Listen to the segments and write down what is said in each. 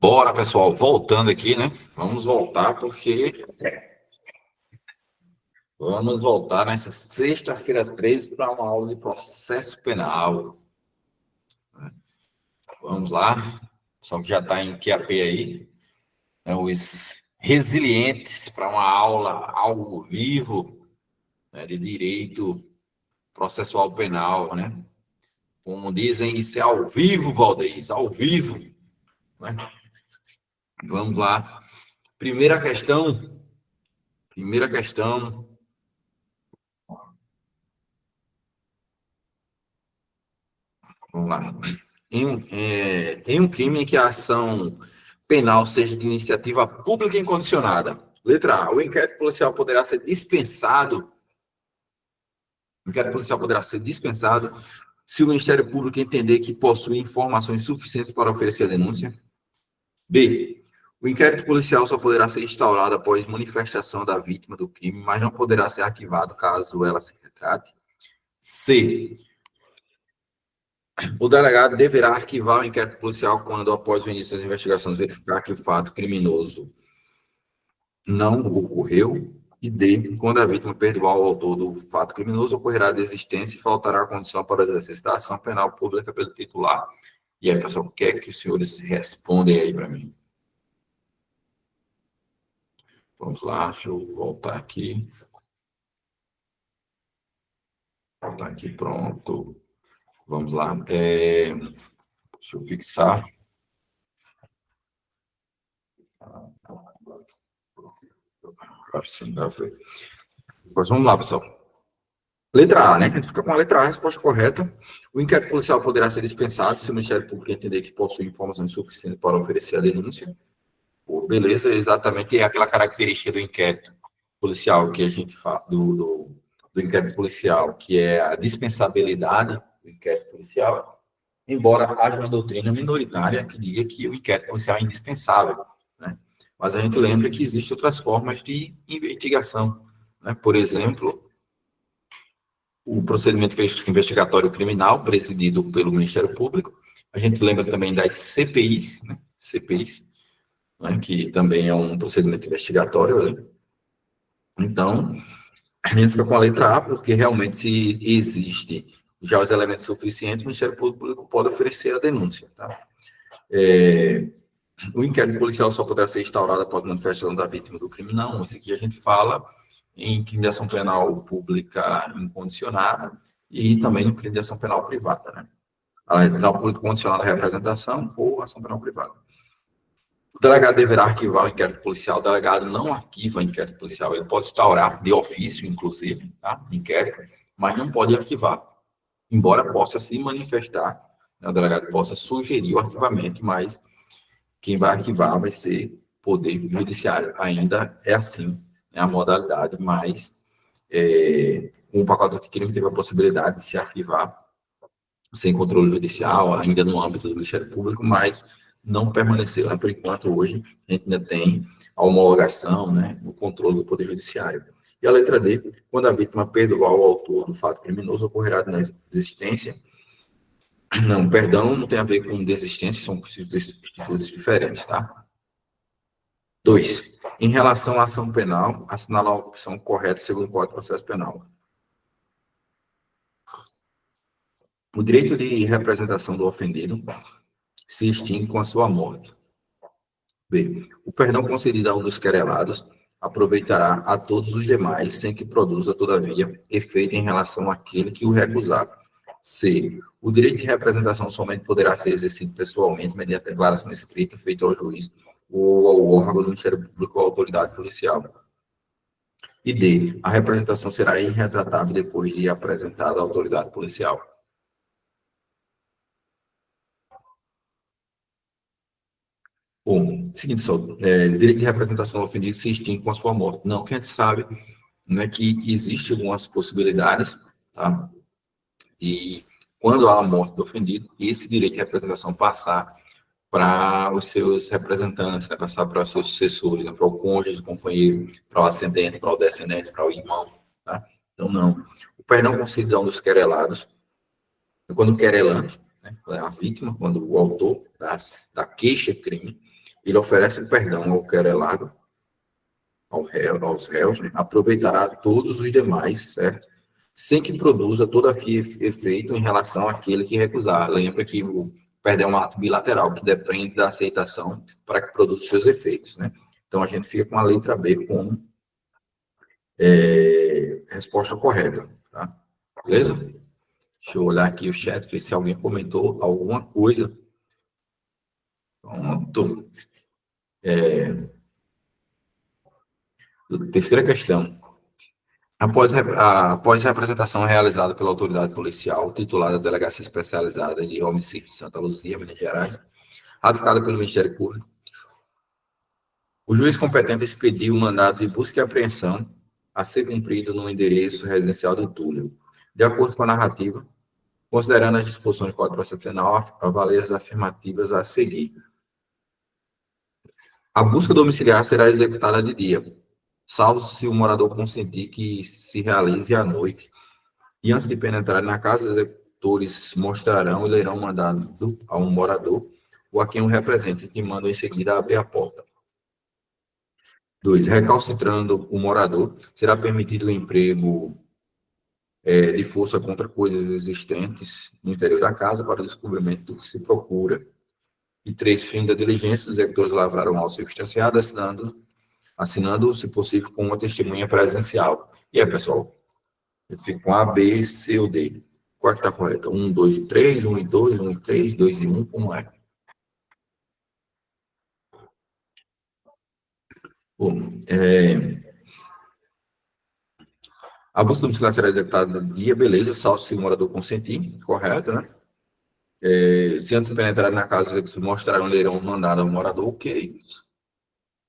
Bora, pessoal, voltando aqui, né? Vamos voltar vamos voltar nessa sexta-feira 13 para uma aula de processo penal. Vamos lá, só que já está em QAP aí, né? Os resilientes para uma aula ao vivo, né, de direito processual penal, né? Como dizem, isso é ao vivo, Valdez, ao vivo, né? Vamos lá. Primeira questão. Vamos lá. Em um crime em que a ação penal seja de iniciativa pública incondicionada. Letra A. O inquérito policial poderá ser dispensado. O inquérito policial poderá ser dispensado se o Ministério Público entender que possui informações suficientes para oferecer a denúncia. B. O inquérito policial só poderá ser instaurado após manifestação da vítima do crime, mas não poderá ser arquivado caso ela se retrate. C. O delegado deverá arquivar o inquérito policial quando, após o início das investigações, verificar que o fato criminoso não ocorreu. E D, quando a vítima perdoar o autor do fato criminoso, ocorrerá a desistência e faltará a condição para o exercício da ação penal pública pelo titular. E aí, pessoal, o que é que os senhores respondem aí para mim? Vamos lá, deixa eu voltar aqui. Voltar aqui, pronto. Vamos lá. Deixa eu fixar. Agora sim, já foi. Pois vamos lá, pessoal. Letra A, né? A gente fica com a letra A, a resposta correta. O inquérito policial poderá ser dispensado se o Ministério Público entender que possui informações suficientes para oferecer a denúncia. Pô, beleza, exatamente. É aquela característica do inquérito policial que a gente fala, do inquérito policial, que é a dispensabilidade do inquérito policial, embora haja uma doutrina minoritária que diga que o inquérito policial é indispensável, né? Mas a gente lembra que existem outras formas de investigação, né? Por exemplo, o procedimento investigatório criminal, presidido pelo Ministério Público. A gente lembra também das CPIs, né? CPIs, né? Que também é um procedimento investigatório. Né? Então, a gente fica com a letra A, porque realmente, se existe já os elementos suficientes, o Ministério Público pode oferecer a denúncia. Tá? O inquérito policial só poderá ser instaurado após a manifestação da vítima do crime. Não, isso aqui a gente fala em crime de ação penal pública incondicionada e também no crime de ação penal privada, né? A lei penal pública condicionada à representação ou ação penal privada. O delegado deverá arquivar o inquérito policial. O delegado não arquiva o inquérito policial. Ele pode instaurar de ofício, inclusive, tá? Inquérito, mas não pode arquivar, embora possa se manifestar, né? O delegado possa sugerir o arquivamento, mas quem vai arquivar vai ser Poder Judiciário. Ainda é assim, né, a modalidade, mas com o pacote de crime teve a possibilidade de se arquivar sem controle judicial, ainda no âmbito do Ministério Público, mas não permaneceu, né? Por enquanto, hoje, a gente ainda tem a homologação, né, o controle do Poder Judiciário. E a letra D, quando a vítima perdoar o autor do fato criminoso, ocorrerá na desistência. Não, perdão não tem a ver com desistência, são institutos diferentes, tá? 2. Em relação à ação penal, assinalar a opção correta segundo o Código de Processo Penal. O direito de representação do ofendido se extingue com a sua morte. B. O perdão concedido a um dos querelados aproveitará a todos os demais, sem que produza, todavia, efeito em relação àquele que o recusar. C. O direito de representação somente poderá ser exercido pessoalmente mediante declaração escrita feita ao juiz ou ao órgão do Ministério Público ou autoridade policial. E D. A representação será irretratável depois de apresentada à autoridade policial. Bom, seguinte, pessoal, direito de representação do ofendido se extingue com a sua morte. Não, que a gente sabe, né, que existem algumas possibilidades, tá? E quando há a morte do ofendido, esse direito de representação passar para os seus representantes, né, passar para os seus sucessores, né, para o cônjuge, o companheiro, para o ascendente, para o descendente, para o irmão, tá? Então, não. O perdão concedido a um dos querelados, quando o querelante, né, a vítima, quando o autor da queixa-crime, ele oferece o perdão ao querelado, aos réus, né? Aproveitará todos os demais, certo? Sem que produza todavia efeito em relação àquele que recusar. Lembra que o perdão é um ato bilateral que depende da aceitação para que produza os seus efeitos, né? Então a gente fica com a letra B como resposta correta, tá? Beleza? Deixa eu olhar aqui o chat, ver se alguém comentou alguma coisa. Pronto. Terceira questão. Após a representação realizada pela autoridade policial, titulada Delegacia Especializada de Homicídio de Santa Luzia, Minas Gerais, ratificada pelo Ministério Público, o juiz competente expediu o mandado de busca e apreensão a ser cumprido no endereço residencial de Túlio. De acordo com a narrativa, considerando as disposições do Código de Processo Penal, avalie as afirmativas a seguir. A busca domiciliar será executada de dia, salvo se o morador consentir que se realize à noite. E antes de penetrar na casa, os executores mostrarão e lerão mandado a um morador ou a quem o represente, que manda em seguida abrir a porta. 2. Recalcitrando o morador, será permitido o emprego de força contra coisas existentes no interior da casa para o descobrimento do que se procura. E 3. Fim da diligência, os executores lavraram auto circunstanciado, assinando, se possível, com uma testemunha presencial. E aí, pessoal, a gente fica com A, B, C ou D. Qual é que está correto? 1, 2 e 3, 1 e 2, 1 e 3, 2 e 1, como é? Bom, a busca domiciliar será executada no dia, beleza, salvo se o morador consentir, correto, né? Se antes de penetrar na casa, se mostrarão, lerão mandado ao morador, ok.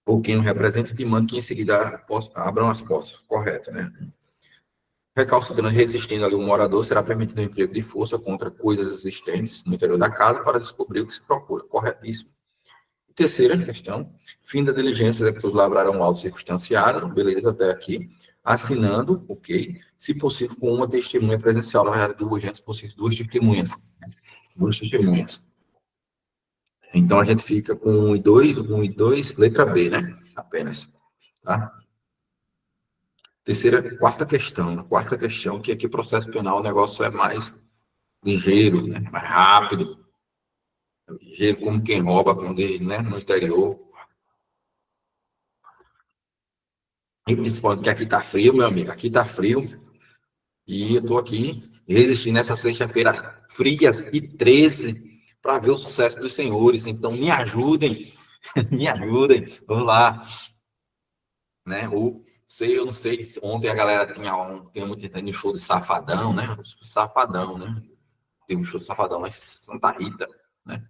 Ou quem o representa, te manda que em seguida abram as portas, correto, né? Recalcitrando, resistindo ali o morador, será permitido o emprego de força contra coisas existentes no interior da casa para descobrir o que se procura, corretíssimo. Terceira questão, fim da diligência, os executores lavraram auto circunstanciado, beleza, até aqui, assinando, ok, se possível, com uma testemunha presencial, na verdade, duas, se possível, duas testemunhas. Então, a gente fica com 1 e 2, letra B, né, apenas, tá? Quarta questão, que aqui processo penal, o negócio é mais ligeiro, né, mais rápido, ligeiro como quem rouba, como diz, né, no exterior. E principalmente que aqui tá frio, meu amigo, aqui tá frio. E eu tô aqui resistindo nessa sexta-feira fria e 13 para ver o sucesso dos senhores. Então, me ajudem, me ajudem. Vamos lá. Né? Eu não sei se ontem a galera tinha muito no show de Safadão, né? Safadão, né? Tem um show de Safadão lá em Santa Rita, né?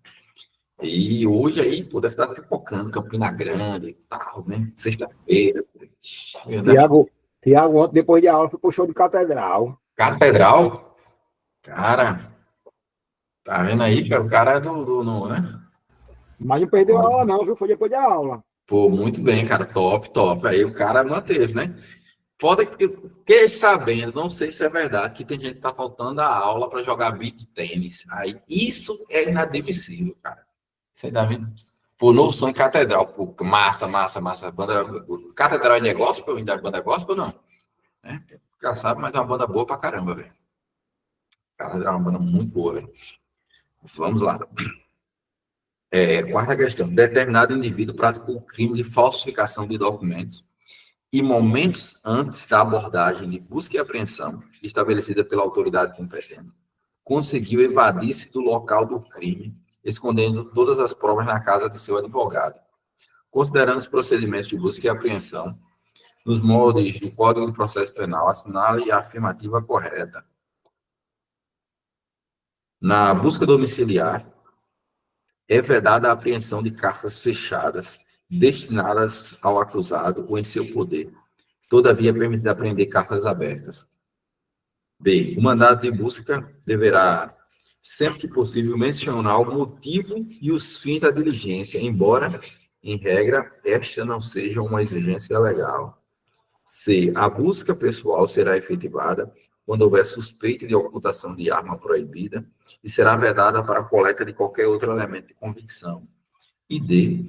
E hoje aí, pô, deve estar pipocando, Campina Grande e tal, né? Sexta-feira. Tiago, ontem, depois de aula, fui pro show de Catedral. Catedral? Cara, tá vendo aí, cara? O cara é né? Mas não perdeu a aula, não, viu? Foi depois da aula. Pô, muito bem, cara. Top, top. Aí o cara manteve, né? Pode que sabendo, não sei se é verdade, que tem gente que tá faltando a aula para jogar beach tênis. Aí, isso é inadmissível, cara. Você dá vendo? Pô, novo som em Catedral. Pô, massa. Catedral é negócio, pô? Ainda é banda gospel, não? É, já sabe, mas é uma banda boa pra caramba, velho. Catedral é uma banda muito boa, velho. Vamos lá. Quarta questão. Determinado indivíduo praticou o crime de falsificação de documentos e momentos antes da abordagem de busca e apreensão estabelecida pela autoridade competente, conseguiu evadir-se do local do crime, escondendo todas as provas na casa de seu advogado. Considerando os procedimentos de busca e apreensão, nos moldes do Código de Processo Penal, assinale a afirmativa correta. Na busca domiciliar, é vedada a apreensão de cartas fechadas destinadas ao acusado ou em seu poder. Todavia, é permitido apreender cartas abertas. B. O mandado de busca deverá, sempre que possível, mencionar o motivo e os fins da diligência, embora, em regra, esta não seja uma exigência legal. C. A busca pessoal será efetivada quando houver suspeita de ocultação de arma proibida e será vedada para a coleta de qualquer outro elemento de convicção. E D.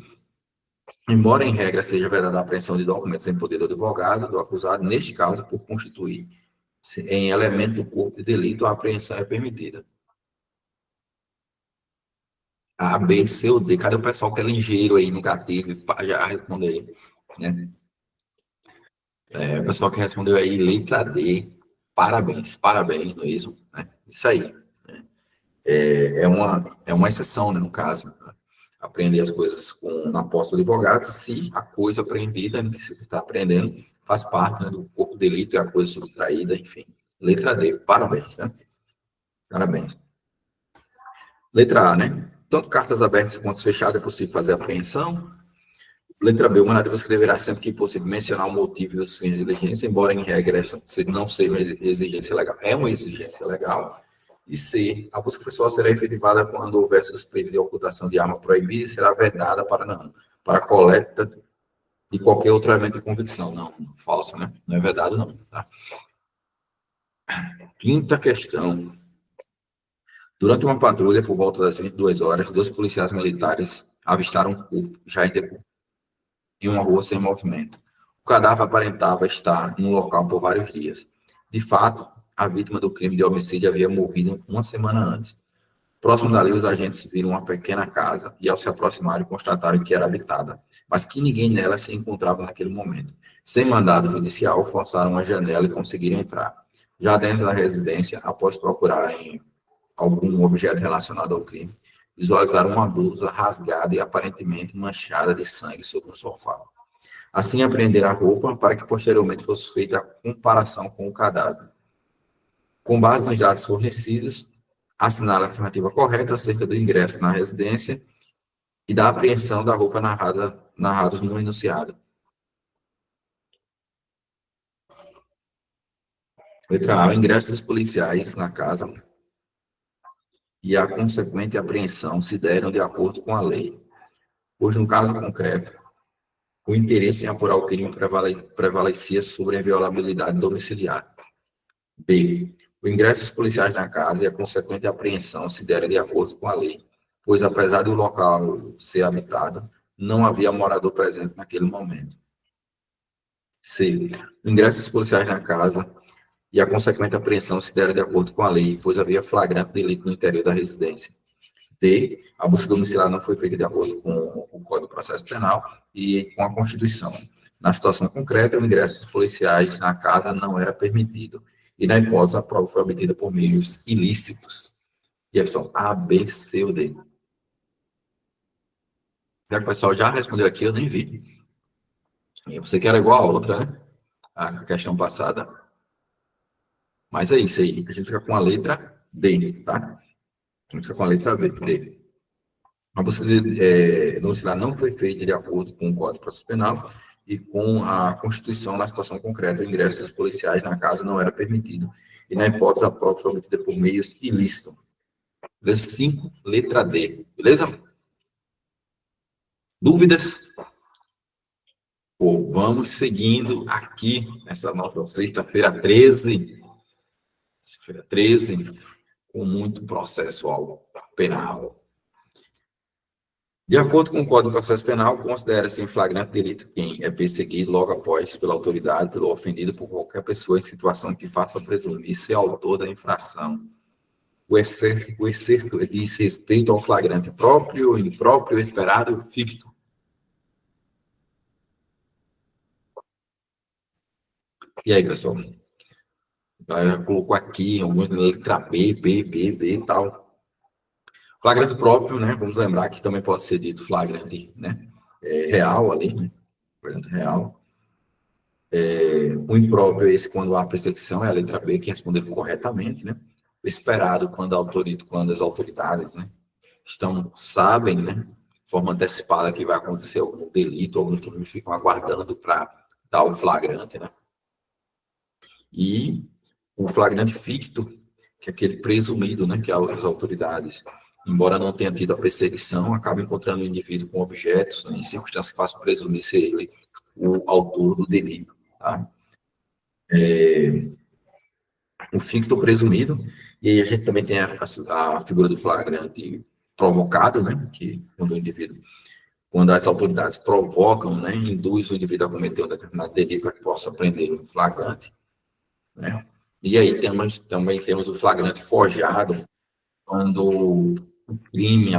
embora em regra seja vedada a apreensão de documentos em poder do advogado, do acusado, neste caso, por constituir em elemento do corpo de delito, a apreensão é permitida. A, B, C ou D. Cadê o pessoal que é ligeiro aí no gatilho para já responder aí, né? O pessoal que respondeu aí, letra D. Parabéns, parabéns, não é isso? Isso aí. É uma exceção, né, no caso. Né? Apreender as coisas na posse do advogado, se a coisa apreendida, que você está aprendendo, faz parte, né, do corpo de delito, é a coisa subtraída, enfim. Letra D, parabéns, né? Parabéns. Letra A, né? Tanto cartas abertas quanto fechadas é possível fazer apreensão. Letra B, o mandado você deverá sempre que possível mencionar o motivo e os fins de diligência, embora em regra não seja uma exigência legal. É uma exigência legal. E C, a busca pessoal será efetivada quando houver suspeita de ocultação de arma proibida e será vedada para coleta de qualquer outro elemento de convicção. Não, falso, né? Não é vedado, não. Tá? Quinta questão. Durante uma patrulha, por volta das 22 horas, 2 policiais militares avistaram um corpo, já em uma rua sem movimento. O cadáver aparentava estar no local por vários dias. De fato, a vítima do crime de homicídio havia morrido uma semana antes. Próximo dali, os agentes viram uma pequena casa e, ao se aproximarem, constataram que era habitada, mas que ninguém nela se encontrava naquele momento. Sem mandado judicial, forçaram a janela e conseguiram entrar. Já dentro da residência, após procurarem algum objeto relacionado ao crime, visualizaram uma blusa rasgada e aparentemente manchada de sangue sobre o sofá. Assim, apreenderam a roupa para que posteriormente fosse feita a comparação com o cadáver. Com base nos dados fornecidos, assinaram a afirmativa correta acerca do ingresso na residência e da apreensão da roupa narrados no enunciado. Letra A. O ingresso dos policiais na casa e a consequente apreensão se deram de acordo com a lei, pois, no caso concreto, o interesse em apurar o crime prevalecia sobre a inviolabilidade domiciliar. B. O ingresso dos policiais na casa e a consequente apreensão se deram de acordo com a lei, pois, apesar do local ser habitado, não havia morador presente naquele momento. C. O ingresso dos policiais na casa e a consequente apreensão se deram de acordo com a lei, pois havia flagrante delito no interior da residência. D. A busca domiciliar não foi feita de acordo com o Código de Processo Penal e com a Constituição. Na situação concreta, o ingresso dos policiais na casa não era permitido. E, na hipótese, a prova foi obtida por meios ilícitos. E a opção A, B, C ou D. Já que o pessoal já respondeu aqui, eu nem vi. E você que era igual a outra, né? A questão passada. Mas é isso aí. A gente fica com a letra D, tá? A gente fica com a letra B, D. A busca domiciliar não foi feita de acordo com o Código de Processo Penal e com a Constituição. Na situação concreta, o ingresso dos policiais na casa não era permitido. E, na hipótese, a prova foi obtida por meios ilícitos. Beleza? 5, letra D. Beleza? Dúvidas? Pô, vamos seguindo aqui nessa nossa sexta-feira 13. Sexta-feira 13, com muito processo penal. De acordo com o Código de Processo Penal, considera-se em flagrante delito quem é perseguido logo após pela autoridade, pelo ofendido por qualquer pessoa em situação que faça presumir ser autor da infração. O excerto diz respeito ao flagrante próprio, impróprio, esperado, ficto. E aí, pessoal? Ela colocou aqui algumas letra B, B, B, B e tal. Flagrante próprio, né? Vamos lembrar que também pode ser dito flagrante, né? Real ali, né? Flagrante real. O impróprio é esse quando há perseguição, é a letra B que respondeu corretamente, né? O esperado quando as autoridades, né? Sabem, né? De forma antecipada que vai acontecer algum delito, algum crime, ficam aguardando para dar o flagrante, né? E o flagrante ficto, que é aquele presumido, né? Que as autoridades, embora não tenha tido a perseguição, acabam encontrando o indivíduo com objetos, né, em circunstâncias que façam presumir ser ele o autor do delito. Tá? O ficto presumido, e aí a gente também tem a figura do flagrante provocado, né, que quando o indivíduo quando as autoridades provocam, né, induz o indivíduo a cometer um determinado delito para que possa prender um flagrante, né? E aí também temos o flagrante forjado, quando o crime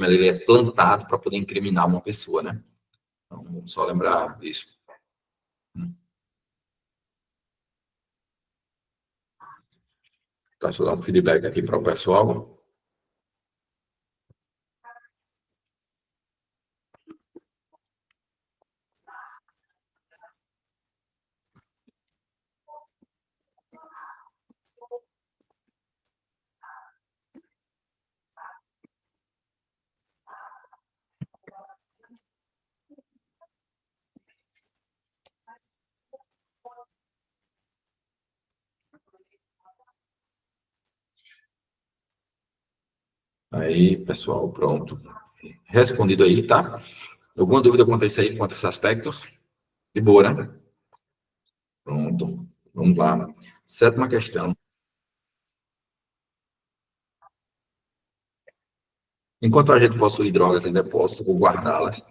ele é plantado para poder incriminar uma pessoa, né? Então, vamos só lembrar disso. Para dar um feedback aqui para o pessoal. Aí, pessoal, pronto. Respondido aí, tá? Alguma dúvida quanto a isso aí, quanto a esses aspectos? De boa, né? Pronto. Vamos lá. Sétima questão. Enquanto a gente possui drogas em depósito ou guardá-las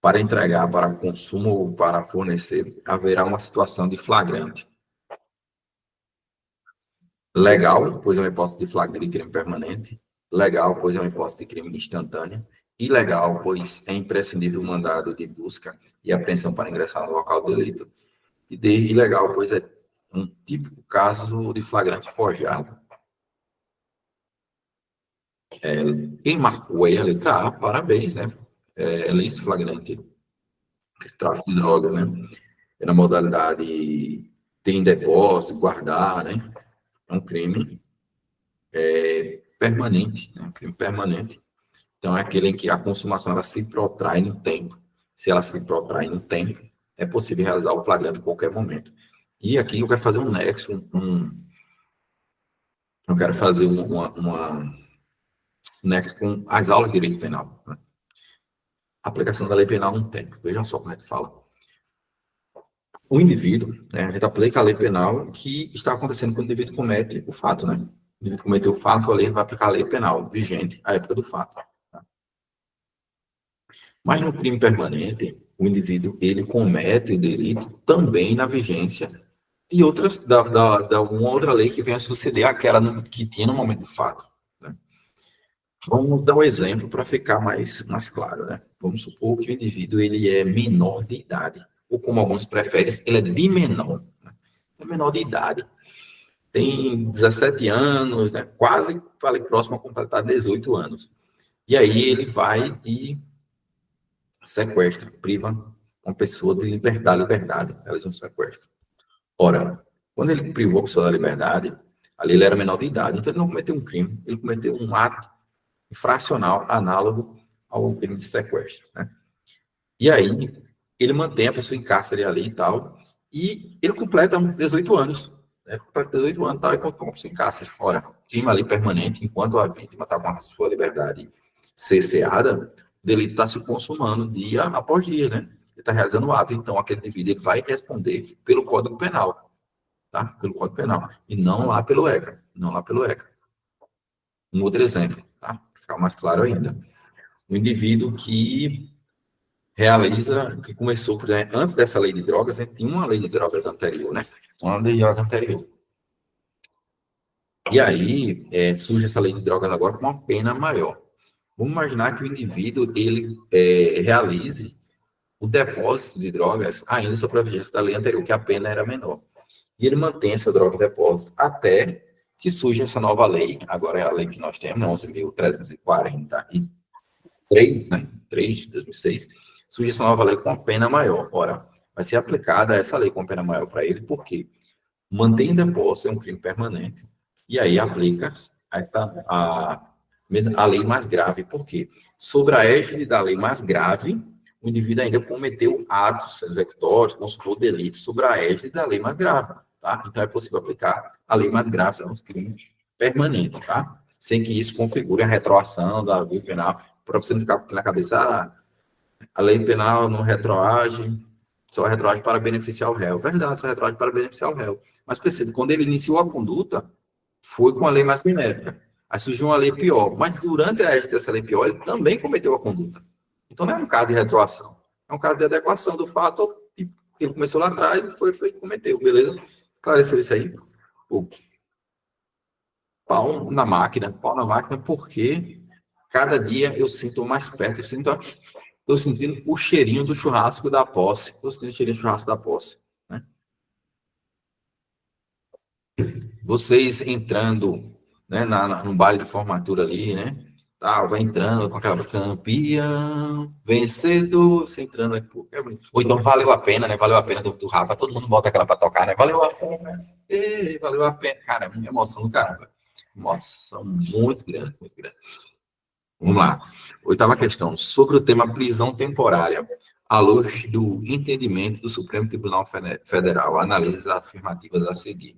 para entregar para consumo ou para fornecer, haverá uma situação de flagrante. Legal, pois é uma hipótese de flagrante de crime permanente. Legal, pois é uma hipótese de crime instantâneo. Ilegal, pois é imprescindível o mandado de busca e apreensão para ingressar no local do delito. E de ilegal, pois é um típico caso de flagrante forjado. Quem marcou aí a letra A, parabéns, né? É lícito flagrante, tráfico de droga, né? É na modalidade tem depósito, guardar, né? É um crime permanente, né? Um crime permanente. Então, é aquele em que a consumação ela se protrai no tempo. Se ela se protrai no tempo, é possível realizar o flagrante em qualquer momento. E aqui eu quero fazer um nexo, eu quero fazer uma nexo com as aulas de direito penal. Né? A aplicação da lei penal no tempo. Vejam só como é que fala. O indivíduo, né, a gente aplica a lei penal que está acontecendo quando o indivíduo comete o fato, né? O indivíduo cometeu o fato, a lei vai aplicar a lei penal vigente à época do fato. Tá? Mas no crime permanente, o indivíduo ele comete o delito também na vigência de outras da uma outra lei que venha a suceder aquela que tinha no momento do fato. Né? Vamos dar um exemplo para ficar mais claro, né? Vamos supor que o indivíduo ele é menor de idade, ou como alguns preferem, ele é de menor, né? É menor de idade, tem 17 anos, né? Quase ali próximo a completar 18 anos. E aí ele vai e sequestra, priva uma pessoa de liberdade, realiza um sequestro. Ora, quando ele privou a pessoa da liberdade, ali ele era menor de idade, então ele não cometeu um crime, ele cometeu um ato infracional análogo ao crime de sequestro, né? E aí, ele mantém a pessoa em cárcere ali e tal, e ele completa 18 anos, né? Completa 18 anos e tal, e continua a pessoa em cárcere. Ora, crime ali permanente, enquanto a vítima está com a sua liberdade cerceada, o delito está se consumando dia após dia, né? Ele está realizando o ato, então aquele indivíduo ele vai responder pelo Código Penal, tá? Pelo Código Penal, e não lá pelo ECA, não lá pelo ECA. Um outro exemplo, tá? Para ficar mais claro ainda. O indivíduo que que começou, por exemplo, antes dessa lei de drogas, a gente tinha uma lei de drogas anterior, né? Uma lei de drogas anterior. E aí, surge essa lei de drogas agora com uma pena maior. Vamos imaginar que o indivíduo, ele realize o depósito de drogas ainda sob a vigência da lei anterior, que a pena era menor. E ele mantém essa droga em depósito até que surge essa nova lei, agora é a lei que nós temos, 11.343, né? 3 de 2006, surge essa nova lei com uma pena maior. Ora, vai ser aplicada essa lei com pena maior para ele, porque mantém em depósito é um crime permanente, e aí aplica a lei mais grave. Por quê? Sobre a égide da lei mais grave, o indivíduo ainda cometeu atos executórios, consultou delitos sobre a égide da lei mais grave. Tá? Então, é possível aplicar a lei mais grave aos crimes permanentes, tá? Sem que isso configure a retroação da lei penal, para você não ficar na cabeça, a lei penal não retroage, só retroage para beneficiar o réu. Verdade, só retroage para beneficiar o réu. Mas percebe, quando ele iniciou a conduta, foi com a lei mais benéfica. Aí surgiu uma lei pior, mas durante a égide dessa lei pior, ele também cometeu a conduta. Então não é um caso de retroação, é um caso de adequação do fato que ele começou lá atrás e foi e cometeu, beleza? Esclareceu isso aí? O pau na máquina, porque cada dia eu sinto mais perto, estou sentindo o cheirinho do churrasco da posse, estou sentindo o cheirinho do churrasco da posse, né? Vocês entrando, né, no baile de formatura ali, né? Vai entrando com aquela campeão, vencedor, você entrando aqui. Ou então valeu a pena, né? Valeu a pena do rapa, todo mundo bota aquela para tocar, né? Valeu a pena, valeu a pena. Cara, é uma emoção do caramba. Emoção muito grande, muito grande. Vamos lá. Oitava questão. Sobre o tema prisão temporária, à luz do entendimento do Supremo Tribunal Federal, analise as afirmativas a seguir.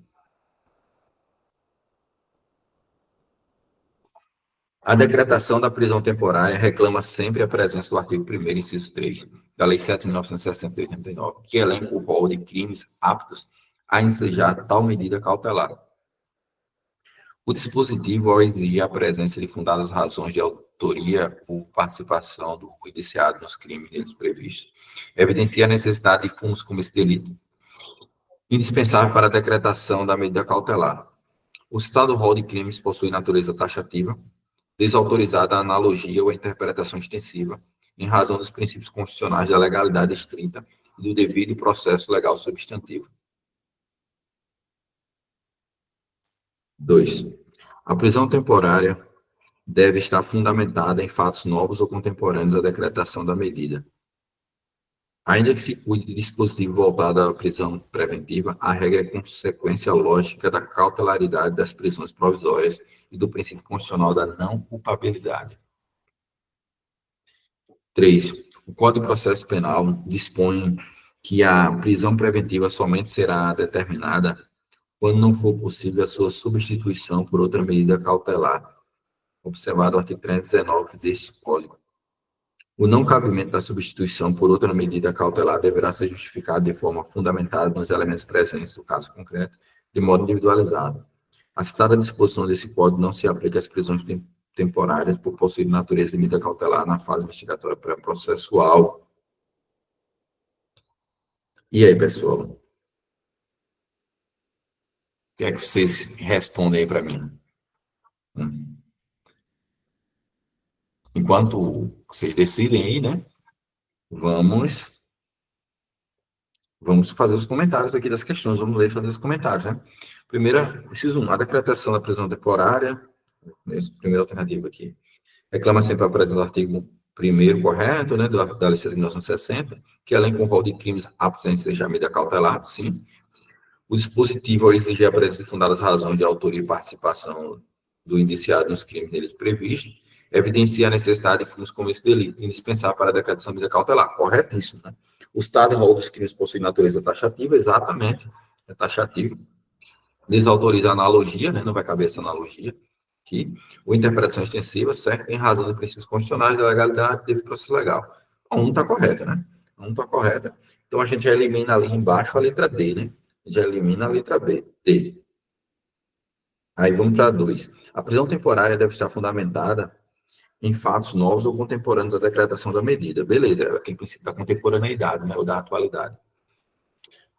A decretação da prisão temporária reclama sempre a presença do artigo 1º, inciso 3, da Lei 7.960 de 89, que elenca o rol de crimes aptos a ensejar tal medida cautelar. O dispositivo, ao exigir a presença de fundadas razões de autoria ou participação do indiciado nos crimes neles previstos, evidencia a necessidade de fundos como esse delito, indispensável para a decretação da medida cautelar. O citado rol de crimes possui natureza taxativa, desautorizada a analogia ou a interpretação extensiva, em razão dos princípios constitucionais da legalidade estrita e do devido processo legal substantivo. 2. A prisão temporária deve estar fundamentada em fatos novos ou contemporâneos à decretação da medida. Ainda que se cuide de dispositivo voltado à prisão preventiva, a regra é consequência lógica da cautelaridade das prisões provisórias e do princípio constitucional da não culpabilidade. 3. O Código de Processo Penal dispõe que a prisão preventiva somente será determinada quando não for possível a sua substituição por outra medida cautelar, observado o artigo 319 deste Código. O não cabimento da substituição por outra medida cautelar deverá ser justificado de forma fundamentada nos elementos presentes do caso concreto, de modo individualizado. A citada disposição desse Código não se aplica às prisões temporárias por possuir natureza de medida cautelar na fase investigatória pré-processual. E aí, pessoal? O que é que vocês respondem aí para mim? Enquanto vocês decidem aí, né? Vamos fazer os comentários aqui das questões. Vamos ler e fazer os comentários, né? Primeira, inciso 1, a decretação da prisão temporária. Primeira alternativa aqui. Reclama sempre a presença do artigo 1º correto, né? Da Lei de 1960, que além com o rol de crimes aptos a ensejar medida cautelar, sim. O dispositivo, ao exigir a presença de fundadas razões de autoria e participação do indiciado nos crimes deles previstos, evidencia a necessidade de fundos como esse delito, indispensável para a decretação de medida cautelar. Corretíssimo, né? O estado e rol dos crimes possui natureza taxativa, exatamente, é taxativo. Desautoriza a analogia, né? Não vai caber essa analogia aqui. Ou interpretação extensiva, certo? Em razão dos princípios constitucionais da legalidade e do processo legal. Então, está correto, né? Está correta. Então, a gente já elimina ali embaixo a letra D, né? Já elimina a letra B, D. Aí vamos para 2. A prisão temporária deve estar fundamentada em fatos novos ou contemporâneos à decretação da medida. Beleza, é aquele princípio da contemporaneidade, né, ou da atualidade.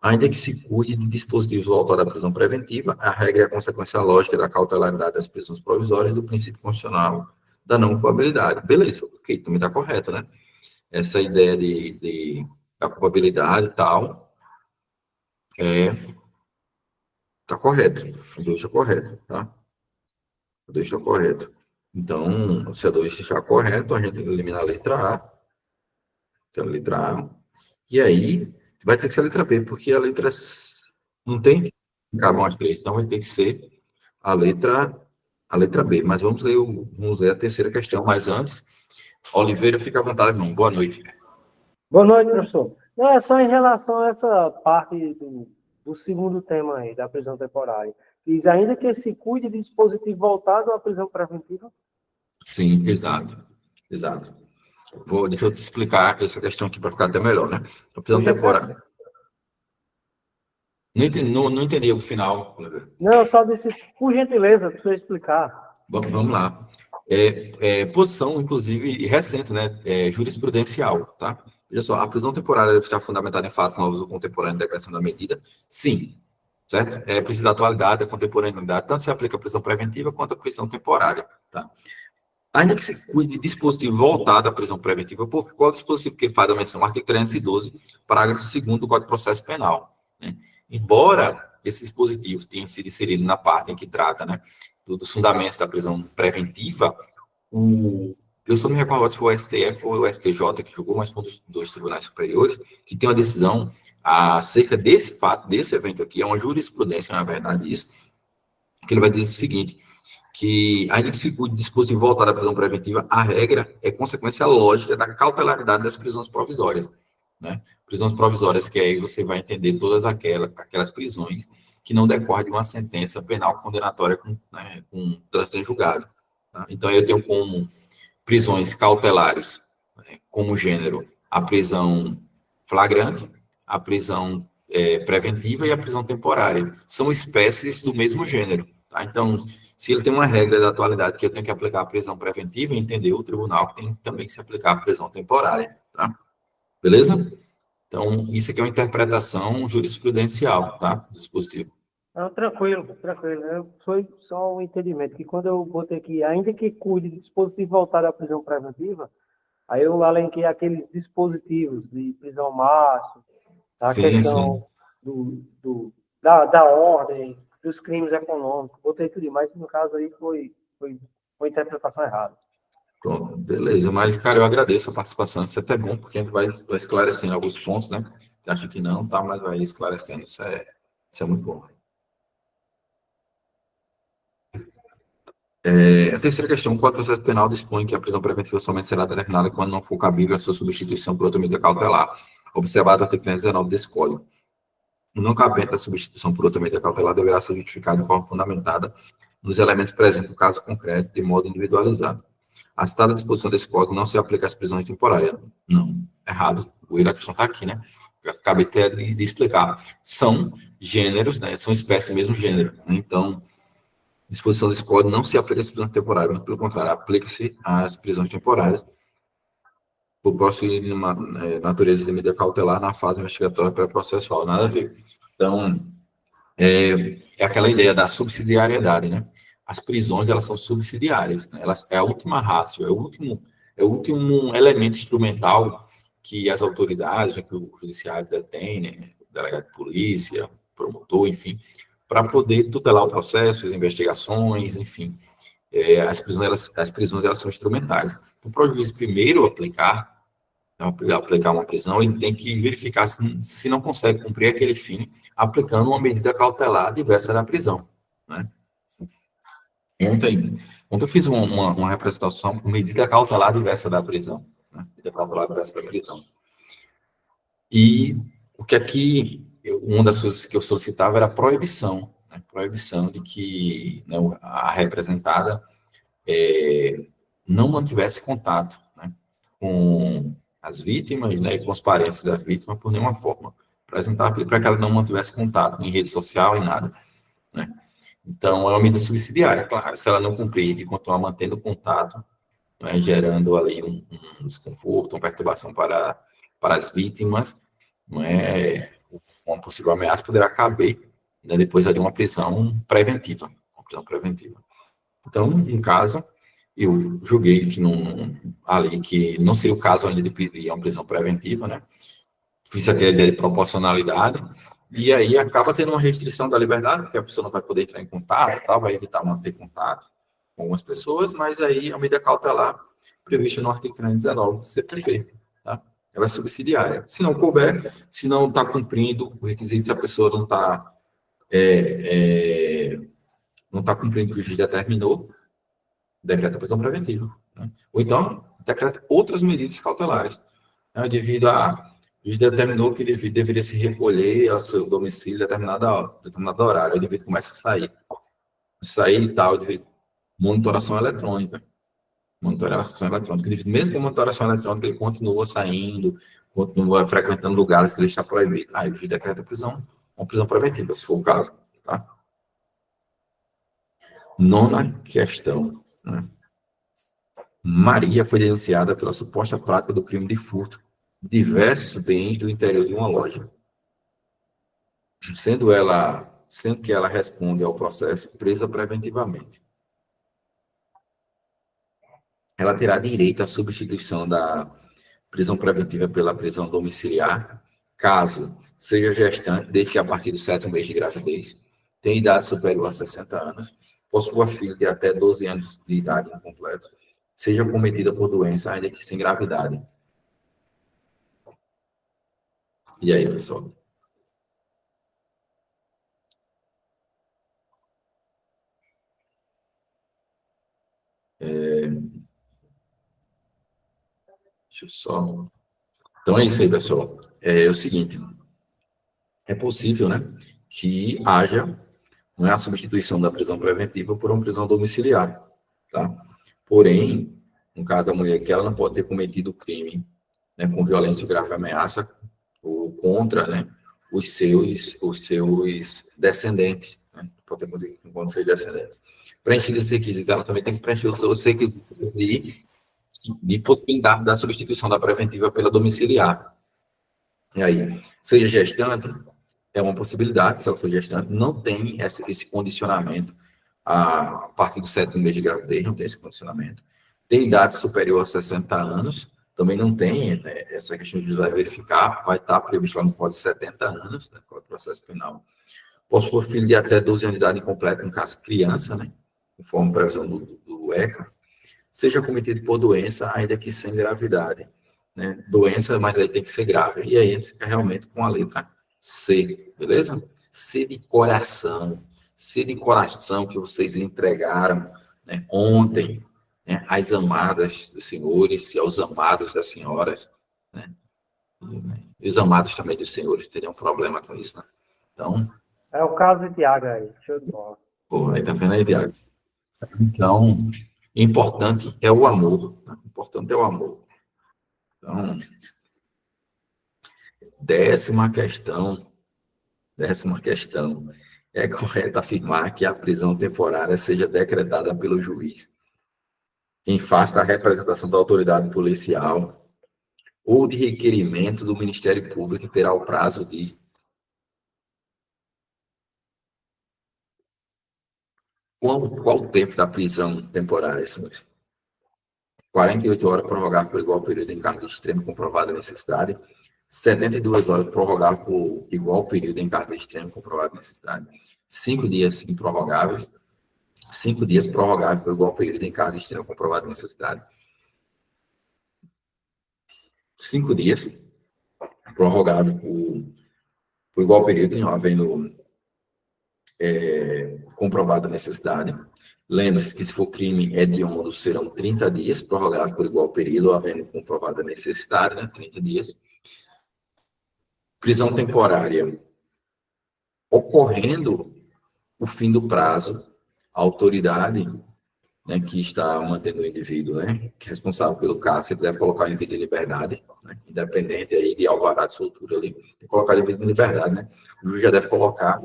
Ainda que se cuide de dispositivos voltados à prisão preventiva, a regra é a consequência lógica da cautelaridade das prisões provisórias e do princípio constitucional da não culpabilidade. Beleza, ok, também está correto, né? Essa ideia da culpabilidade e tal, está correto. O 2 está correto, tá? O 2 está correto. Então, se a 2 está correto, a gente elimina a letra A. Então, a letra A. E aí, vai ter que ser a letra B, porque a letra não tem que acabar as três. Então, vai ter que ser a letra B. Mas vamos ler a terceira questão. Mas antes, Oliveira, fica à vontade, irmão. Boa noite. Boa noite, professor. Não, é só em relação a essa parte do segundo tema aí, da prisão temporária. Diz ainda que se cuide de dispositivo voltado à prisão preventiva? Sim, exato. Deixa eu te explicar essa questão aqui para ficar até melhor, né? A prisão temporária. Não entendi o final, Oliveira. Não, só disse, por gentileza, para você explicar. Bom, vamos lá. Posição, inclusive, recente, né? Jurisprudencial, tá? Veja só, a prisão temporária deve estar fundamentada em fatos novos ou contemporâneos da decreção da medida? Sim, certo? Precisa da atualidade, da contemporaneidade, tanto se aplica a prisão preventiva quanto a prisão temporária, tá? Ainda que se cuide de dispositivo voltado à prisão preventiva, porque qual é o dispositivo que ele faz a menção? O artigo 312, parágrafo 2º do Código de Processo Penal, né? Embora esse dispositivo tenha sido inserido na parte em que trata, né, dos fundamentos da prisão preventiva, eu só me recordo se foi o STF ou o STJ que julgou, mas foi um dos dois tribunais superiores, que tem uma decisão acerca desse fato, desse evento aqui, é uma jurisprudência, na verdade, isso, que ele vai dizer o seguinte, que ainda que se cuide de dispositivo voltado à prisão preventiva, a regra é consequência lógica da cautelaridade das prisões provisórias, né? Prisões provisórias, que aí você vai entender todas aquelas prisões que não decorrem de uma sentença penal condenatória com trânsito em julgado, tá? Então, eu tenho como prisões cautelares, né, como gênero, a prisão flagrante, a prisão preventiva e a prisão temporária. São espécies do mesmo gênero, tá? Então, se ele tem uma regra da atualidade que eu tenho que aplicar a prisão preventiva, entendeu o tribunal que tem também que se aplicar a prisão temporária, tá? Beleza? Então, isso aqui é uma interpretação jurisprudencial, tá? Do dispositivo. Não, tranquilo, tranquilo. Foi só um entendimento, que quando eu botei aqui, ainda que cuide de dispositivo voltado à prisão preventiva, aí eu alenquei aqueles dispositivos de prisão máxima, a questão da ordem, dos crimes econômicos, botei tudo, mas no caso aí foi interpretação errada. Pronto, beleza. Mas, cara, eu agradeço a participação. Isso é até bom, porque a gente vai esclarecendo alguns pontos, né? Você acha que não, tá? Mas vai esclarecendo. Isso é muito bom. A terceira questão, o Código de Processo Penal dispõe que a prisão preventiva somente será determinada quando não for cabível a sua substituição por outra medida cautelar, observado o artigo 319 desse Código. O não cabimento da substituição por outra medida cautelar deverá ser justificado de forma fundamentada nos elementos presentes no caso concreto, de modo individualizado. A citada disposição desse Código não se aplica às prisões temporárias. Não, errado. A questão está aqui, né? Eu acabei até de explicar. São gêneros, né? São espécies do mesmo gênero. Né? Então, a disposição desse Código não se aplica às prisões temporárias, mas, pelo contrário, aplica-se às prisões temporárias por possuir uma natureza de medida cautelar na fase investigatória pré-processual. Nada a ver. Então, é aquela ideia da subsidiariedade, né? As prisões, elas são subsidiárias, né? Elas é a última ratio, é o último elemento instrumental que as autoridades, que o judiciário detém, né? O delegado de polícia, promotor, enfim, para poder tutelar o processo, as investigações, enfim. As prisões elas são instrumentais. Então, para o juiz primeiro aplicar uma prisão, ele tem que verificar se não consegue cumprir aquele fim aplicando uma medida cautelar diversa da prisão, né? Ontem eu fiz uma representação com medida cautelar diversa da prisão, né? Medida cautelar diversa da prisão. E o que aqui, uma das coisas que eu solicitava era a proibição, né? Proibição de que, né, a representada não mantivesse contato, né, com as vítimas, né, e com os parentes da vítima por nenhuma forma. Apresentar para que ela não mantivesse contato em rede social e nada, né? Então, é uma medida subsidiária, claro. Se ela não cumprir e continuar mantendo contato, né, gerando ali um desconforto, uma perturbação para as vítimas, não é, uma possível ameaça poderá caber, né, depois de uma prisão preventiva. Uma prisão preventiva. Então, no caso, eu julguei que não seria o caso ainda de pedir uma prisão preventiva, né? Fiz a ideia de proporcionalidade, e aí acaba tendo uma restrição da liberdade, porque a pessoa não vai poder entrar em contato, tá? Vai evitar manter contato com algumas pessoas, mas aí a medida cautelar prevista no artigo 319 do CPP, tá? Ela é subsidiária. Se não couber, se não está cumprindo o requisito, se a pessoa não está cumprindo o que o juiz determinou, decreta prisão preventiva, né? Ou então, decreta outras medidas cautelares, né? Devido a... O juiz determinou que ele deveria se recolher ao seu domicílio em determinado horário, o indivíduo começa a sair e tal, monitoração eletrônica. Mesmo com monitoração eletrônica, ele continua saindo, continua frequentando lugares que ele está proibido. Aí o juiz decreta uma prisão preventiva, se for o caso, tá? Nona questão, né? Maria foi denunciada pela suposta prática do crime de furto de diversos bens do interior de uma loja. Sendo que ela responde ao processo presa preventivamente. Ela terá direito à substituição da prisão preventiva pela prisão domiciliar, caso seja gestante, desde que a partir do 7º mês de gravidez, tenha idade superior a 60 anos, possua filho de até 12 anos de idade incompleto, seja cometida por doença, ainda que sem gravidade. E aí, pessoal? Deixa eu só... Então é isso aí, pessoal. É o seguinte, é possível, né, que haja, não é, a substituição da prisão preventiva por uma prisão domiciliar, tá? Porém, no caso da mulher, que ela não pode ter cometido o crime, né, com violência, grave ameaça ou contra, né, os seus descendentes, né, pode ter cometido contra seus descendentes. Preenchido esse requisito, ela também tem que preencher os requisitos de possibilidade da substituição da preventiva pela domiciliar. E aí, seja gestante, é uma possibilidade, se ela for gestante, não tem esse condicionamento a partir do 7º mês de gravidez, não tem esse condicionamento. Tem idade superior a 60 anos, também não tem, né, essa questão de vai verificar, vai estar previsto lá no Código de 70 anos, né, Código de Processo Penal. Possui filho de até 12 anos de idade incompleta, no caso criança, né, conforme previsão do ECA, seja cometido por doença, ainda que sem gravidade, né, doença, mas aí tem que ser grave, e aí a gente fica realmente com a letra C, beleza? C de coração que vocês entregaram, né, ontem, né, às amadas dos senhores e aos amados das senhoras, né? E os amados também dos senhores teriam problema com isso, né? Então... É o caso de Tiago aí, show de bola. Pô, aí tá vendo aí, Tiago? Então, importante é o amor, né? Importante é o amor. Então, décima questão, é correto afirmar que a prisão temporária seja decretada pelo juiz em face da representação da autoridade policial ou de requerimento do Ministério Público, que terá o prazo de... Qual o tempo da prisão temporária, senhores? 48 horas prorrogável por igual período em caso de extrema comprovada necessidade, 72 horas prorrogável por igual período em caso de extrema comprovada necessidade, 5 dias improrrogáveis, 5 dias prorrogável por igual período em caso de extrema comprovada necessidade, 5 dias prorrogável por igual período, não havendo comprovada necessidade. Lembre-se que se for crime hediondo, serão 30 dias, prorrogável por igual período, havendo comprovada necessidade, né? 30 dias. Prisão temporária. Ocorrendo o fim do prazo, a autoridade, né, que está mantendo o indivíduo, né, que é responsável pelo caso, ele deve colocar o indivíduo em liberdade, né, independente aí de alvará de soltura ali, tem que colocar o indivíduo em liberdade, né? O juiz já deve colocar,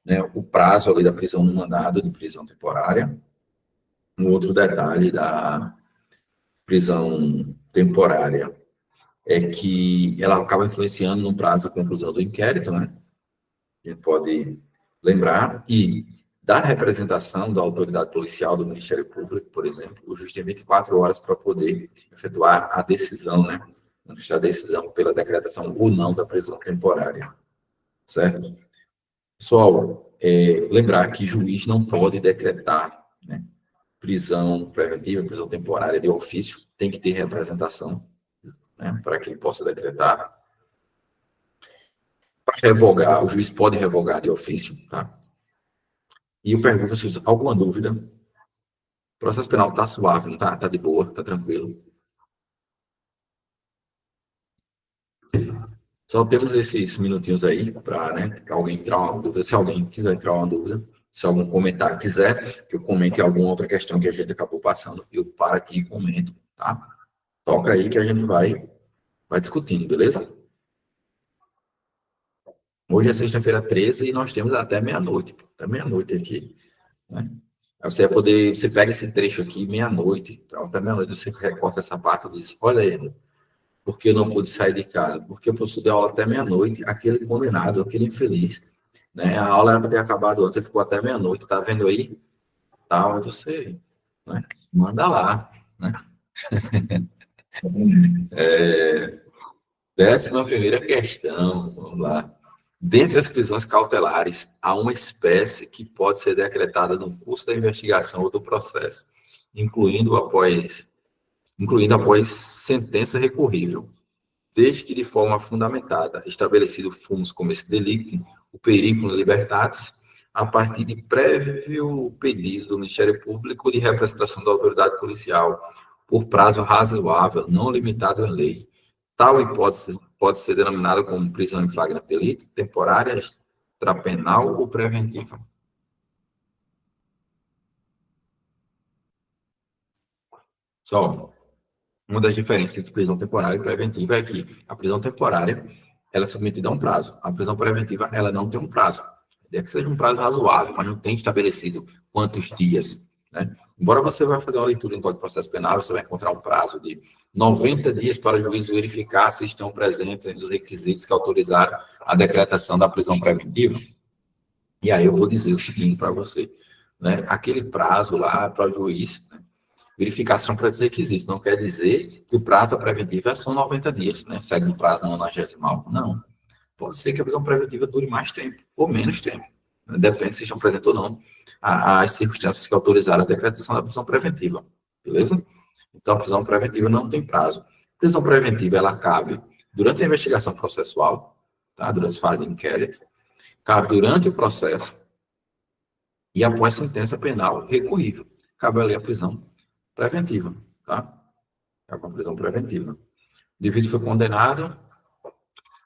né, o prazo ali da prisão no mandado de prisão temporária. Um outro detalhe da prisão temporária é que ela acaba influenciando no prazo de conclusão do inquérito, né? A gente pode lembrar que da representação da autoridade policial, do Ministério Público, por exemplo, o juiz tem 24 horas para poder efetuar a decisão, né? A decisão pela decretação ou não da prisão temporária, certo? Pessoal, lembrar que juiz não pode decretar, né, prisão preventiva, prisão temporária de ofício, tem que ter representação, né, para que ele possa decretar. Para revogar, o juiz pode revogar de ofício, tá? E eu pergunto se alguma dúvida. O processo penal está suave, não tá? Tá de boa, tá tranquilo. Só temos esses minutinhos aí para, né, alguém tirar uma dúvida. Se alguém quiser tirar uma dúvida, se algum comentário quiser, que eu comente alguma outra questão que a gente acabou passando, eu paro aqui e comento, tá? Toca aí que a gente vai discutindo, beleza? Hoje é sexta-feira 13 e nós temos até meia-noite aqui, né? Aí você vai poder, você pega esse trecho aqui, meia-noite, até meia-noite você recorta essa parte e diz, olha aí, porque eu não pude sair de casa? Porque eu estudei aula até meia-noite, aquele condenado, aquele infeliz, né? A aula era para ter acabado antes, ele ficou até meia-noite, tá vendo aí? Tal, aí você, né? Manda lá, né? 11ª questão, vamos lá. Dentre as prisões cautelares, há uma espécie que pode ser decretada no curso da investigação ou do processo, incluindo após sentença recorrível, desde que de forma fundamentada, estabelecido fumus comice delicti, o periculum libertatis, a partir de prévio pedido do Ministério Público de representação da autoridade policial, por prazo razoável, não limitado em lei. Tal hipótese pode ser denominada como prisão em flagrante delito, temporária, extrapenal ou preventiva. Só uma das diferenças entre prisão temporária e preventiva é que a prisão temporária ela é submetida a um prazo. A prisão preventiva ela não tem um prazo. É que seja um prazo razoável, mas não tem estabelecido quantos dias, né? Embora você vai fazer uma leitura em Código de Processo Penal, você vai encontrar um prazo de 90 dias para o juiz verificar se estão presentes os requisitos que autorizaram a decretação da prisão preventiva. E aí eu vou dizer o seguinte para você, né? Aquele prazo lá para o juiz, né, verificar se são presentes os requisitos. Não quer dizer que o prazo preventiva são 90 dias, né? Segue um prazo 90º. Não. Pode ser que a prisão preventiva dure mais tempo ou menos tempo. Depende se estão presentes ou não as circunstâncias que autorizaram a decretação da prisão preventiva. Beleza? Então, a prisão preventiva não tem prazo. A prisão preventiva, ela cabe durante a investigação processual, tá? Durante a fase de inquérito, cabe durante o processo e após sentença penal recorrível. Cabe ali a prisão preventiva, tá? Cabe a prisão preventiva. O indivíduo foi condenado,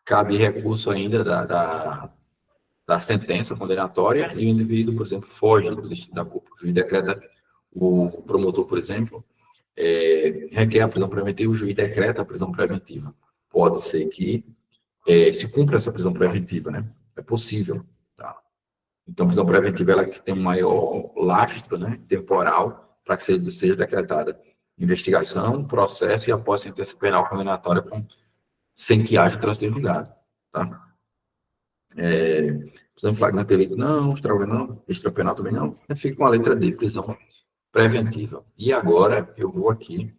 cabe recurso ainda da sentença condenatória e o indivíduo, por exemplo, foge da culpa. O juiz decreta, o promotor, por exemplo, requer a prisão preventiva, o juiz decreta a prisão preventiva. Pode ser que se cumpra essa prisão preventiva, né? É possível, tá? Então, a prisão preventiva ela que tem um maior lastro, né, temporal para que seja decretada investigação, processo e após sentença penal condenatória sem que haja trânsito em julgado, tá? Prisão em flagrante delito não, extrapenal também não. A gente fica com a letra D, prisão preventiva. E agora eu vou aqui,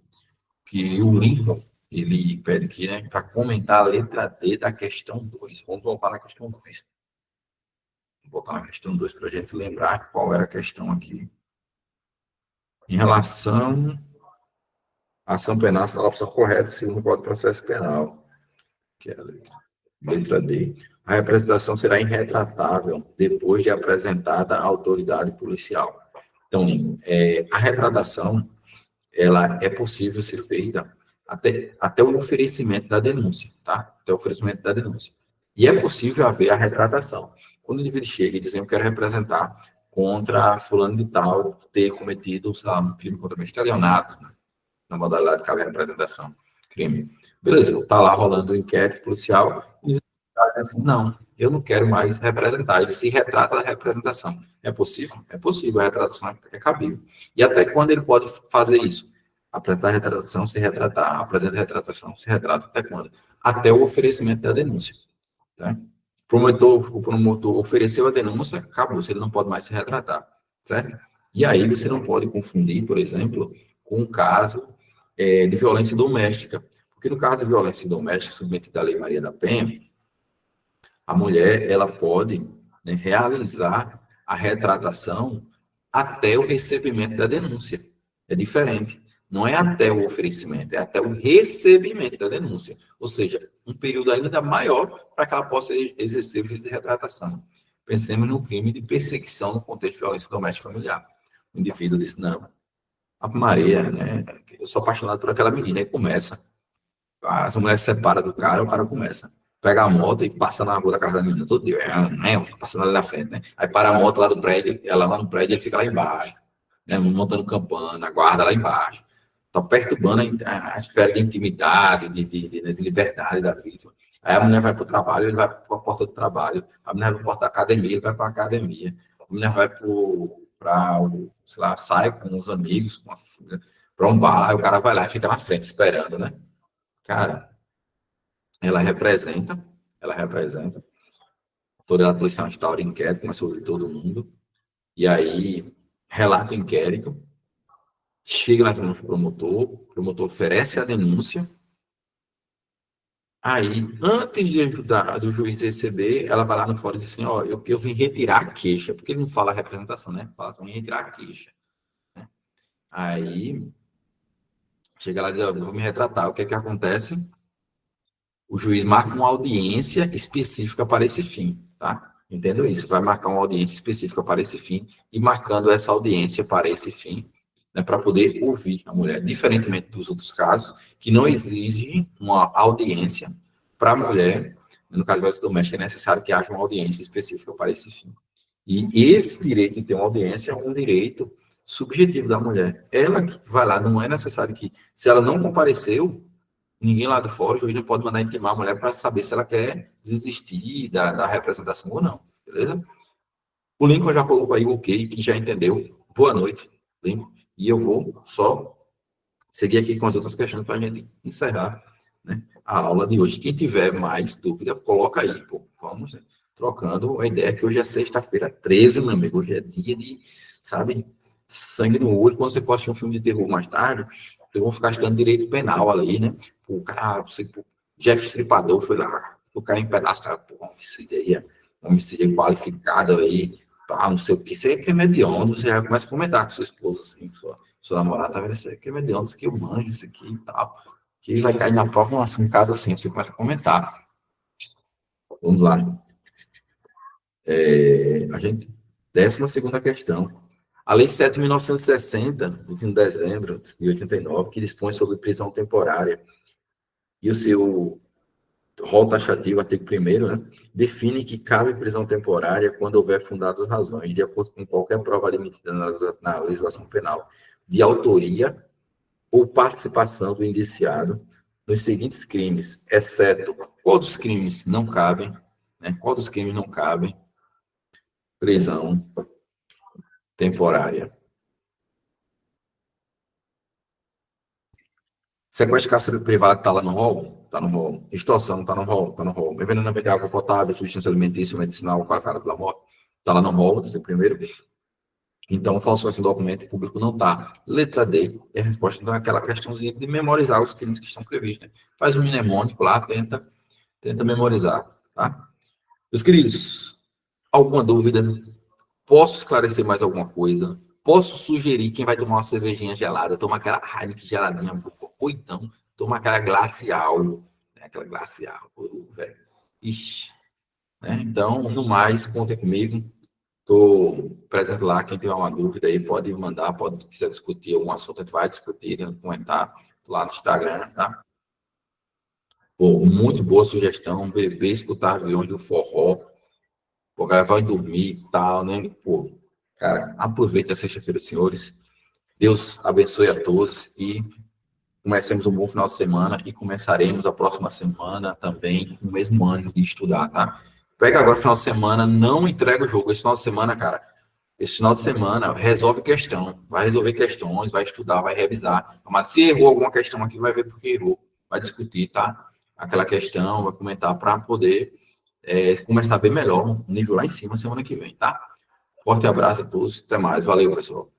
que o Lincoln, ele pede aqui, né, para comentar a letra D da questão 2. Vamos voltar na questão 2. Vou voltar na questão 2 para a gente lembrar qual era a questão aqui. Em relação à ação penal, se a opção correta, segundo o Código de Processo Penal, que é a letra D. A representação será irretratável depois de apresentada à autoridade policial. Então, a retratação, ela é possível ser feita até o oferecimento da denúncia, tá? Até o oferecimento da denúncia. E é possível haver a retratação. Quando o indivíduo chega e diz, eu quero representar contra fulano de tal ter cometido, sei lá, um crime contra o estelionato, né? Na modalidade que cabe a representação, crime. Beleza, está lá rolando o inquérito policial, e assim, não, eu não quero mais representar. Ele se retrata da representação. É possível? É possível, a retratação é cabível. E até quando ele pode fazer isso? Apresentar a retratação, se retratar, apresentar a retratação, se retrata, até quando? Até o oferecimento da denúncia. Tá? O promotor ofereceu a denúncia, acabou, ele não pode mais se retratar, certo? E aí você não pode confundir, por exemplo, com um caso de violência doméstica. Porque no caso de violência doméstica, submetida à Lei Maria da Penha, a mulher, ela pode, né, realizar a retratação até o recebimento da denúncia. É diferente. Não é até o oferecimento, é até o recebimento da denúncia. Ou seja, um período ainda maior para que ela possa exercer o juízo de retratação. Pensemos no crime de perseguição no contexto de violência doméstica familiar. O indivíduo disse, não, a Maria, né, eu sou apaixonado por aquela menina, e começa. As mulheres se separam do cara, o cara começa. Pega a moto e passa na rua da casa da menina, todo dia, fica passando ali na frente, né? Aí para a moto lá do prédio, ela lá no prédio, ele fica lá embaixo, né, montando campana, guarda lá embaixo. Está perturbando a esfera de intimidade, de liberdade da vítima. Aí a mulher vai para o trabalho, ele vai para a porta do trabalho. A mulher vai para a porta da academia, ele vai para a academia. A mulher vai para para, sei lá, sai com os amigos, para um bar, o cara vai lá e fica na frente esperando, né? Cara, ela representa, toda a polícia instaura inquérito, começa a ouvir todo mundo, e aí relata o inquérito, chega lá no promotor, o promotor oferece a denúncia, aí, antes de ajudar do juiz receber, ela vai lá no fórum e diz assim, ó, eu vim retirar a queixa, porque ele não fala representação, né? Fala assim, vim retirar a queixa. Né? Aí, chega lá e diz, ó, eu vou me retratar. O que é que acontece? O juiz marca uma audiência específica para esse fim, tá? Entendo isso, vai marcar uma audiência específica para esse fim e marcando essa audiência para esse fim, né, para poder ouvir a mulher, diferentemente dos outros casos, que não exigem uma audiência para a mulher, no caso da violência doméstica, é necessário que haja uma audiência específica para esse fim. E esse direito de ter uma audiência é um direito subjetivo da mulher. Ela que vai lá, não é necessário que, se ela não compareceu, ninguém lá do fórum, o juiz não pode mandar intimar a mulher para saber se ela quer desistir da representação ou não, beleza? O Lincoln já colocou aí o ok, que já entendeu. Boa noite, Lincoln. E eu vou só seguir aqui com as outras questões para a gente encerrar, né, a aula de hoje. Quem tiver mais dúvida, coloca aí, pô. Vamos, né, trocando a ideia que hoje é sexta-feira 13, meu amigo. Hoje é dia de, sabe, sangue no olho. Quando você for assistir um filme de terror mais tarde, vocês vão ficar estudando direito penal ali, né? Pô, cara, você, pô, Jack Stripador foi lá, o cara em pedaço, cara, pô, homicídio qualificado aí, pá, não sei o que, isso aí é crime hediondo, você já começa a comentar com sua esposa, assim, com sua namorada, tá vendo, isso aí é crime hediondo, isso aqui eu manjo, isso aqui e tal, que vai cair na prova, um caso assim, você começa a comentar. Vamos lá. A gente, 12ª questão. A Lei 7.960, 21 de dezembro de 89, que dispõe sobre prisão temporária, e o seu rol taxativo, artigo 1º, né, define que cabe prisão temporária quando houver fundadas razões, de acordo com qualquer prova admitida na legislação penal, de autoria ou participação do indiciado nos seguintes crimes, exceto qual dos crimes não cabem, né, qual dos crimes não cabem prisão temporária. Sequestro de cárcere privado está lá no rol? Está no rol. Extorsão está no rol? Está no rol. Envenenamento de água potável, substância alimentícia, medicinal, qualificada pela morte, está lá no rol, desse primeiro. Então, falsificação do documento público não está. Letra D é a resposta. Então, é aquela questãozinha de memorizar os crimes que estão previstos. Né? Faz um mnemônico lá, tenta memorizar. Tá? Meus queridos, alguma dúvida? Posso esclarecer mais alguma coisa? Posso sugerir quem vai tomar uma cervejinha gelada, tomar aquela Heineken geladinha boa, ou então tomar aquela glacial, né? Aquela glacial, velho. Ixi, né? Então, no mais, contem comigo. Estou presente lá, quem tiver uma dúvida aí pode mandar, pode quiser discutir algum assunto, a gente vai discutir, comentar lá no Instagram, tá? Pô, muito boa sugestão, beber, escutar aviões do forró, o cara vai dormir e tal, né? Pô, cara, aproveite a sexta-feira, senhores. Deus abençoe a todos e comecemos um bom final de semana e começaremos a próxima semana também com o mesmo ânimo de estudar, tá? Pega agora o final de semana, não entrega o jogo. Esse final de semana, cara, esse final de semana resolve questão, vai resolver questões, vai estudar, vai revisar. Mas se errou alguma questão aqui, vai ver porque errou, vai discutir, tá? Aquela questão, vai comentar para poder começar a ver melhor o nível lá em cima semana que vem, tá? Forte abraço a todos, até mais, valeu, pessoal.